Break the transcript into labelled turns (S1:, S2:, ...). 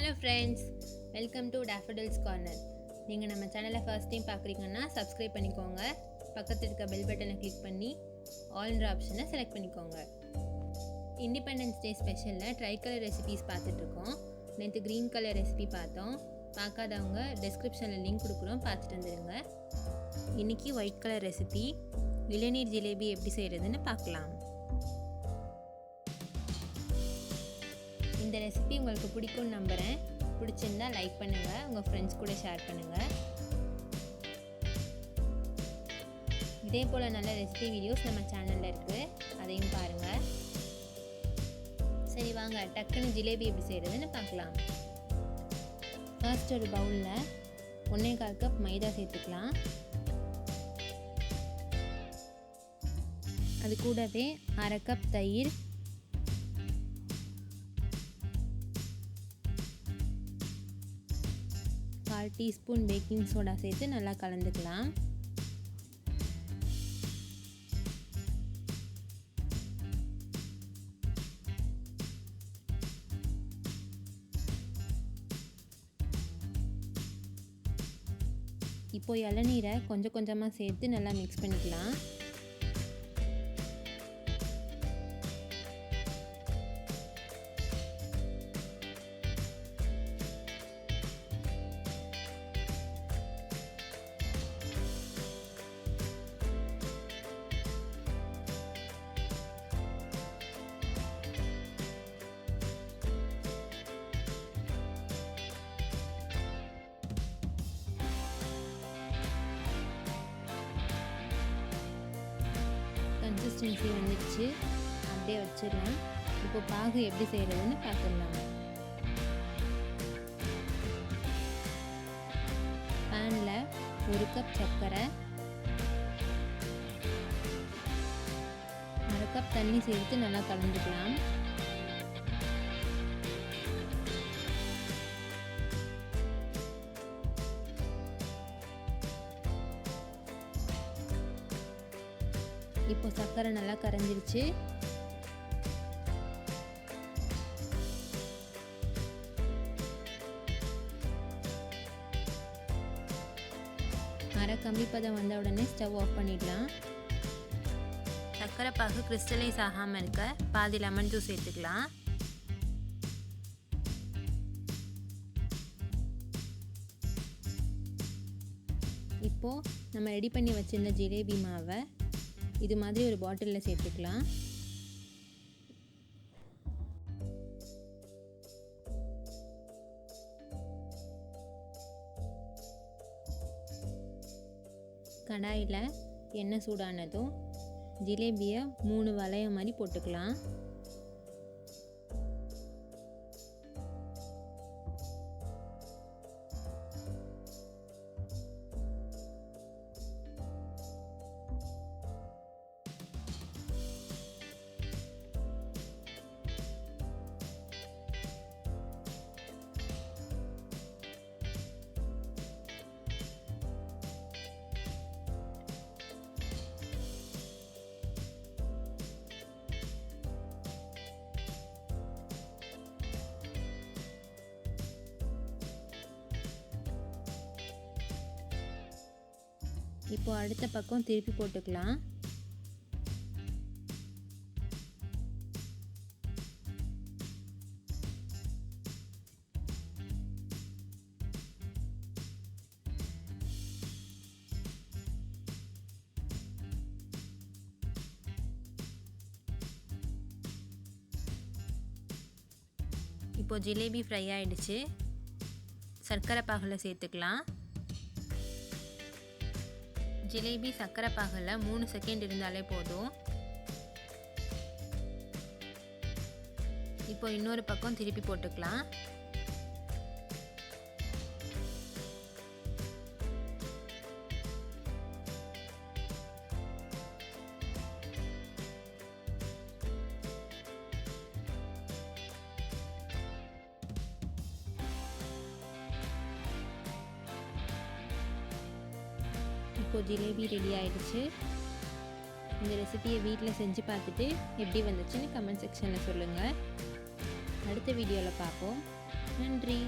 S1: Hello friends, welcome to Daffodils Corner. நீங்கள் நம்ம சேனலை ஃபர்ஸ்ட் டைம் பார்க்குறீங்கன்னா சப்ஸ்கிரைப் பண்ணிக்கோங்க. பக்கத்தில் இருக்க பெல் பட்டனை கிளிக் பண்ணி ஆல்ன்ற ஆப்ஷனை செலக்ட் பண்ணிக்கோங்க. இண்டிபெண்டன்ஸ் டே ஸ்பெஷலில் ட்ரை கலர் ரெசிபீஸ் பார்த்துட்ருக்கோம். நேற்று க்ரீன் கலர் ரெசிபி பார்த்தோம். பார்க்காதவங்க டிஸ்கிரிப்ஷனில் லிங்க் கொடுக்குறோம், பார்த்துட்டு வந்துடுங்க. இன்றைக்கி ஒயிட் கலர் ரெசிபி இளநீர் ஜிலேபி எப்படி செய்கிறதுன்னு பார்க்கலாம். இந்த ரெசிபி உங்களுக்கு பிடிக்கும்னு நம்புகிறேன். பிடிச்சிருந்தா லைக் பண்ணுங்கள், உங்கள் ஃப்ரெண்ட்ஸ் கூட ஷேர் பண்ணுங்கள். இதே போல் நல்ல ரெசிபி வீடியோஸ் நம்ம சேனலில் இருக்குது, அதையும் பாருங்கள். சரி வாங்க டக்குன்னு ஜிலேபி எப்படி செய்கிறதுன்னு பார்க்கலாம். ஃபர்ஸ்ட் ஒரு பவுலில் 1/4 கப் மைதா சேர்த்துக்கலாம். அது கூடவே 1/2 கப் தயிர், 1/4 டீஸ்பூன் பேக்கிங் சோடா சேர்த்து நல்லா கலந்துக்கலாம். இப்போ இளநீரை கொஞ்சம் கொஞ்சமாக சேர்த்து நல்லா மிக்ஸ் பண்ணிக்கலாம். கன்சிஸ்டன்சி வந்துடுச்சு, அப்படியே வச்சிடலாம். இப்போ பாகு எப்படி செய்கிறதுன்னு பார்த்துடலாம். பேனில் 1 கப் சர்க்கரை, 1/2 கப் தண்ணி சேர்த்து நல்லா கலந்துக்கலாம். இப்போ சர்க்கரை நல்லா கரைஞ்சிருச்சு. அரை கம்பி பதம் வந்த உடனே ஸ்டவ் ஆஃப் பண்ணிடலாம். சர்க்கரை பாகு கிறிஸ்டலைஸ் ஆகாமல் இருக்க பாதி லெமன் ஜூஸ் சேர்த்துக்கலாம். இப்போது நம்ம ரெடி பண்ணி வச்சிருந்த ஜிலேபி மாவை இது மாதிரி ஒரு பாட்டிலில் சேர்த்துக்கலாம். கடாயில் எண்ணெய் சூடானதும் ஜிலேபியை 3 வளையம் மாதிரி போட்டுக்கலாம். இப்போ அடுத்த பக்கம் திருப்பி போட்டுக்கலாம். இப்போ ஜிலேபி ஃப்ரை ஆயிடுச்சு. சர்க்கரை பாகில் சேர்த்துக்கலாம். ஜிலேபி சர்க்கரை பாகில் 3 செகண்ட் இருந்தாலே போதும். இப்போ இன்னொரு பக்கம் திருப்பி போட்டுக்கலாம். இப்போ ஜிலேபி ரெடி ஆயிடுச்சு. இந்த ரெசிபியை வீட்டில் செஞ்சு பார்த்துட்டு எப்படி வந்துச்சுன்னு கமெண்ட் செக்ஷனில் சொல்லுங்கள். அடுத்த வீடியோவில் பார்ப்போம். நன்றி.